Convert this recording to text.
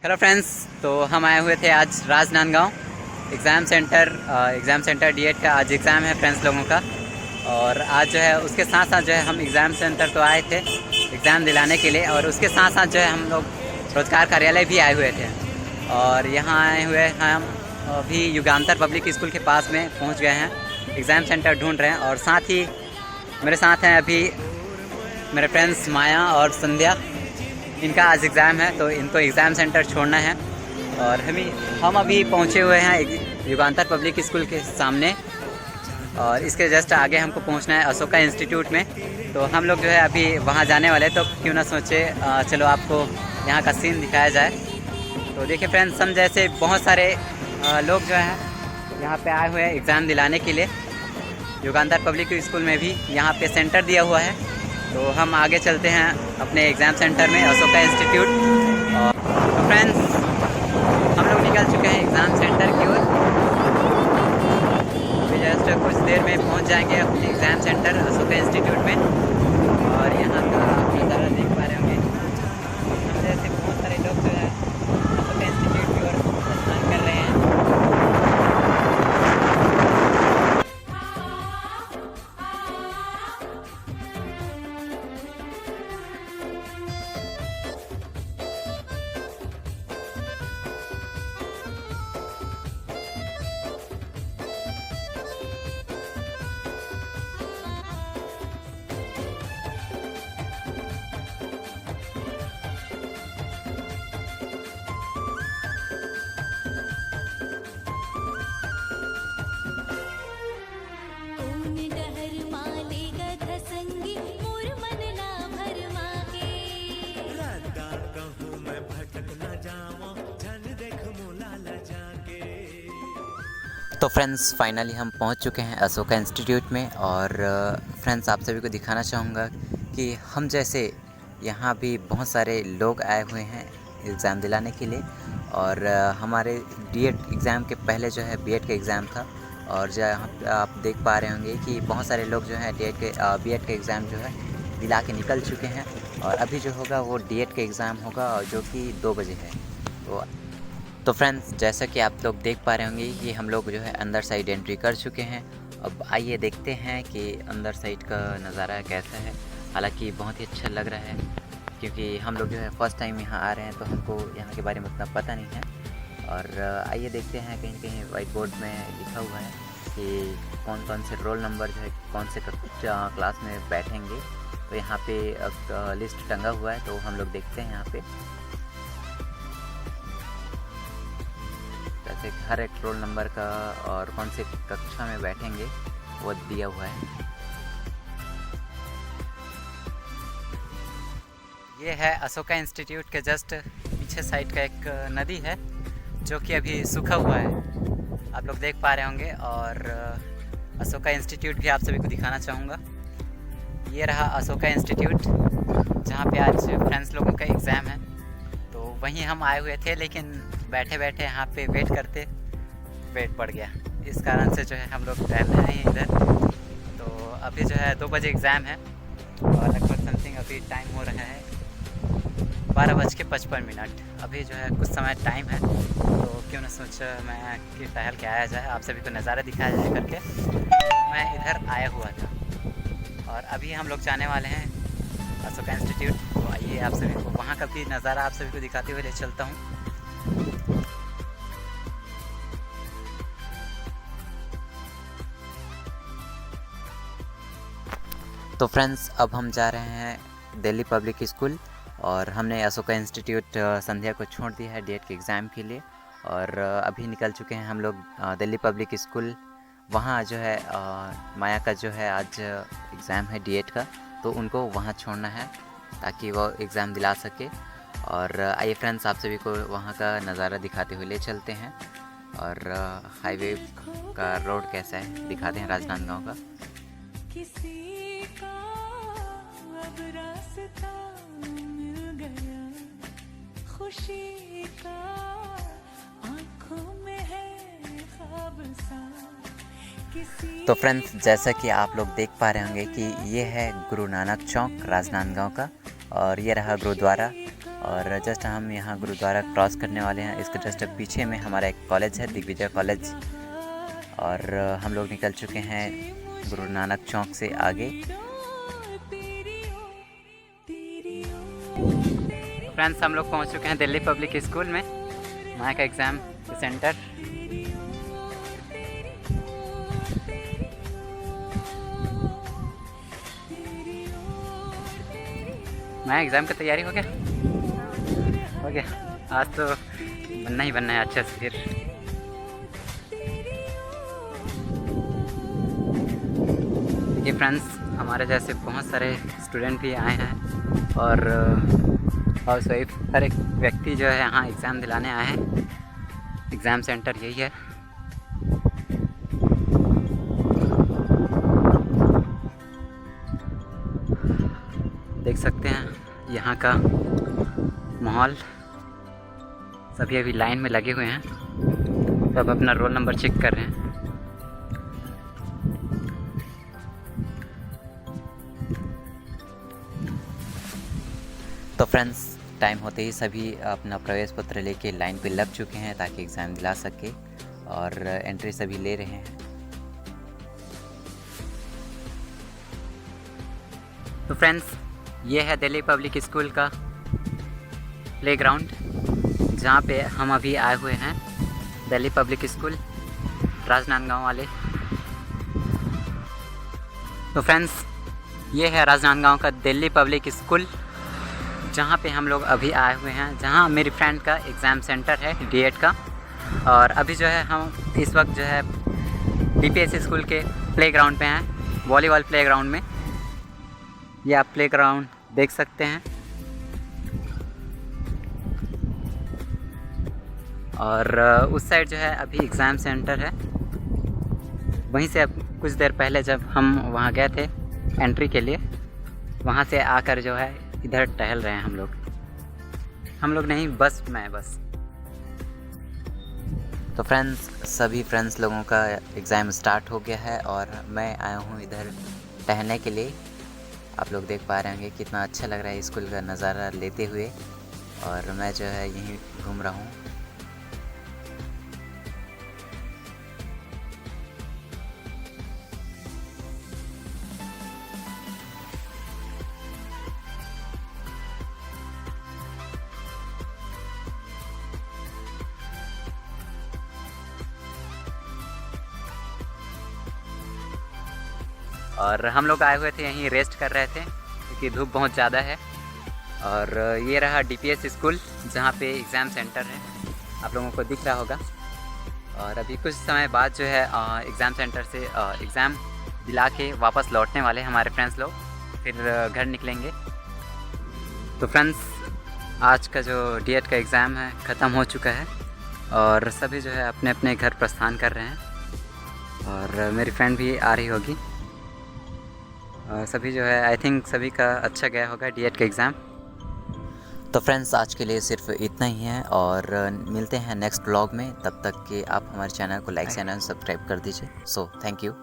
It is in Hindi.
हेलो फ्रेंड्स, तो हम आए हुए थे आज राजनांदगांव एग्ज़ाम सेंटर डीएड का आज एग्ज़ाम है फ्रेंड्स लोगों का। और आज जो है उसके साथ साथ जो है हम एग्ज़ाम सेंटर तो आए थे एग्ज़ाम दिलाने के लिए, और उसके साथ साथ जो है हम लोग रोजगार कार्यालय भी आए हुए थे। और यहाँ आए हुए हम अभी युगांतर पब्लिक स्कूल के पास में पहुँच गए हैं, एग्ज़ाम सेंटर ढूंढ रहे हैं। और साथ ही मेरे साथ हैं अभी मेरे फ्रेंड्स माया और संध्या। इनका आज एग्ज़ाम है तो इनको एग्ज़ाम सेंटर छोड़ना है। और हम अभी पहुँचे हुए हैं युगांतर पब्लिक स्कूल के सामने, और इसके जस्ट आगे हमको पहुँचना है अशोका इंस्टीट्यूट में। तो हम लोग जो है अभी वहाँ जाने वाले, तो क्यों ना सोचे चलो आपको यहाँ का सीन दिखाया जाए। तो देखिए फ्रेंड्स, हम जैसे बहुत सारे लोग जो हैं यहाँ पे आए हुए हैं एग्ज़ाम दिलाने के लिए। युगांतर पब्लिक स्कूल में भी यहाँ पे सेंटर दिया हुआ है, तो हम आगे चलते हैं अपने एग्ज़ाम सेंटर में अशोका इंस्टीट्यूट। और तो फ्रेंड्स, हम लोग निकल चुके हैं एग्ज़ाम सेंटर की ओर। अभी जस्ट कुछ देर में पहुंच जाएंगे अपने एग्ज़ाम सेंटर अशोका इंस्टीट्यूट में। और यहाँ का आप नज़ारा देख पा रहे होंगे, हम जैसे बहुत सारे लोग जो है अशोका इंस्टीट्यूट की ओर प्रस्थान कर रहे हैं। तो फ्रेंड्स, फाइनली हम पहुंच चुके हैं अशोका इंस्टीट्यूट में। और फ्रेंड्स, आप सभी को दिखाना चाहूँगा कि हम जैसे यहाँ भी बहुत सारे लोग आए हुए हैं एग्ज़ाम दिलाने के लिए। और हमारे डीएड एग्ज़ाम के पहले जो है बीएड का एग्ज़ाम था, और जो यहाँ पे आप देख पा रहे होंगे कि बहुत सारे लोग जो है बीएड का एग्ज़ाम जो है दिला के निकल चुके हैं। और अभी जो होगा वो डीएड का एग्ज़ाम होगा, और जो कि 2 बजे है। तो फ्रेंड्स, जैसा कि आप लोग देख पा रहे होंगे कि हम लोग जो है अंदर साइड एंट्री कर चुके हैं। अब आइए देखते हैं कि अंदर साइड का नज़ारा कैसा है। हालांकि बहुत ही अच्छा लग रहा है, क्योंकि हम लोग जो है फ़र्स्ट टाइम यहाँ आ रहे हैं, तो हमको यहाँ के बारे में उतना पता नहीं है। और आइए देखते हैं, कहीं कहीं वाइट बोर्ड में लिखा हुआ है कि कौन कौन से रोल नंबर जो है कौन से क्लास में बैठेंगे। तो यहाँ पे लिस्ट टंगा हुआ है, तो हम लोग देखते हैं यहाँ पे। जैसे हर एक रोल नंबर का और कौन से कक्षा में बैठेंगे वो दिया हुआ है। ये है अशोका इंस्टीट्यूट के जस्ट पीछे साइड का एक नदी है, जो कि अभी सूखा हुआ है, आप लोग देख पा रहे होंगे। और अशोका इंस्टीट्यूट भी आप सभी को दिखाना चाहूँगा। ये रहा अशोका इंस्टीट्यूट, जहाँ पे आज फ्रेंड्स लोगों का एग्ज़ाम है। तो वहीं हम आए हुए थे, लेकिन बैठे बैठे यहाँ पे वेट करते वेट पड़ गया, इस कारण से जो है हम लोग टहलने आए हैं इधर। तो अभी जो है 2 बजे एग्ज़ाम है, और लगभग समथिंग अभी टाइम हो रहा है 12:55। अभी जो है कुछ समय टाइम है, तो क्यों ना सोचा मैं कि टहल के आया जाए, आप सभी को नज़ारा दिखाया जाए करके मैं इधर आया हुआ था। और अभी हम लोग जाने वाले हैं अशोका इंस्टीट्यूट। तो आइए आप सभी को वहाँ का भी नज़ारा आप सभी को दिखाते हुए ले चलता हूँ। तो फ्रेंड्स, अब हम जा रहे हैं दिल्ली पब्लिक स्कूल, और हमने अशोका इंस्टीट्यूट संध्या को छोड़ दिया है डीएड के एग्ज़ाम के लिए। और अभी निकल चुके हैं हम लोग दिल्ली पब्लिक स्कूल। वहाँ जो है माया का जो है आज एग्ज़ाम है डीएड का, तो उनको वहाँ छोड़ना है ताकि वो एग्ज़ाम दिला सके। और आइए फ्रेंड्स, आप सभी को वहाँ का नज़ारा दिखाते हुए ले चलते हैं। और हाईवे का रोड कैसा है दिखाते हैं राजनांदगांव का। किसी का अब रास्ता मिल गया, खुशी का आँखों में है ख्वाब सा। तो फ्रेंड्स, जैसा कि आप लोग देख पा रहे होंगे कि ये है गुरु नानक चौक राजनांदगांव का, और ये रहा गुरुद्वारा। और जस्ट हम यहाँ गुरुद्वारा क्रॉस करने वाले हैं। इसके जस्ट पीछे में हमारा एक कॉलेज है, दिग्विजय कॉलेज। और हम लोग निकल चुके हैं गुरु नानक चौक से आगे। फ्रेंड्स, हम लोग पहुँच चुके हैं दिल्ली पब्लिक स्कूल में, वहाँ का एग्ज़ाम सेंटर। मैं एग्ज़ाम की तैयारी हो गया। आज तो बनना ही बनना है अच्छे से। फिर ये फ्रेंड्स, हमारे जैसे बहुत सारे स्टूडेंट भी आए हैं और हाउस वाइफ, हर एक व्यक्ति जो है यहाँ एग्ज़ाम दिलाने आए हैं। एग्ज़ाम सेंटर यही है। देख सकते हैं यहाँ का माहौल। सभी अभी लाइन में लगे हुए हैं, सब अपना रोल नंबर चेक कर रहे हैं। तो फ्रेंड्स, टाइम होते ही सभी अपना प्रवेश पत्र लेके लाइन पे लग चुके हैं ताकि एग्ज़ाम दिला सके, और एंट्री सभी ले रहे हैं। तो फ्रेंड्स, ये है दिल्ली पब्लिक स्कूल का प्लेग्राउंड, जहाँ पे हम अभी आए हुए हैं। दिल्ली पब्लिक स्कूल, राजनांदगांव वाले। तो फ्रेंड्स, ये है राजनांदगांव का दिल्ली पब्लिक स्कूल, जहाँ पे हम लोग अभी आए हुए हैं, जहाँ मेरी फ्रेंड का एग्ज़ाम सेंटर है D.Ed का। और अभी जो है हम इस वक्त जो है DPS स्कूल के प्लेग्राउंड पे हैं, वॉलीबॉल प्लेग्राउंड में। ये आप प्लेग्राउंड देख सकते हैं। और उस साइड जो है अभी एग्ज़ाम सेंटर है। वहीं से अब कुछ देर पहले जब हम वहाँ गए थे एंट्री के लिए, वहाँ से आकर जो है इधर टहल रहे हैं हम लोग नहीं, बस मैं बस। तो फ्रेंड्स, सभी फ्रेंड्स लोगों का एग्ज़ाम स्टार्ट हो गया है और मैं आया हूँ इधर टहलने के लिए। आप लोग देख पा रहे होंगे कितना अच्छा लग रहा है स्कूल का नज़ारा लेते हुए, और मैं जो है यहीं घूम रहा हूँ। और हम लोग आए हुए थे यहीं रेस्ट कर रहे थे क्योंकि धूप बहुत ज़्यादा है। और ये रहा DPS स्कूल, जहाँ पे एग्ज़ाम सेंटर है, आप लोगों को दिख रहा होगा। और अभी कुछ समय बाद जो है एग्ज़ाम सेंटर से एग्ज़ाम दिला के वापस लौटने वाले हमारे फ्रेंड्स लोग, फिर घर निकलेंगे। तो फ्रेंड्स, आज का जो D.Ed का एग्ज़ाम है ख़त्म हो चुका है और सभी जो है अपने अपने घर प्रस्थान कर रहे हैं। और मेरी फ्रेंड भी आ रही होगी। सभी जो है आई थिंक सभी का अच्छा गया होगा D.Ed का एग्ज़ाम। तो फ्रेंड्स, आज के लिए सिर्फ इतना ही है और मिलते हैं नेक्स्ट ब्लॉग में। तब तक के आप हमारे चैनल को लाइक एंड सब्सक्राइब कर दीजिए। So thank you.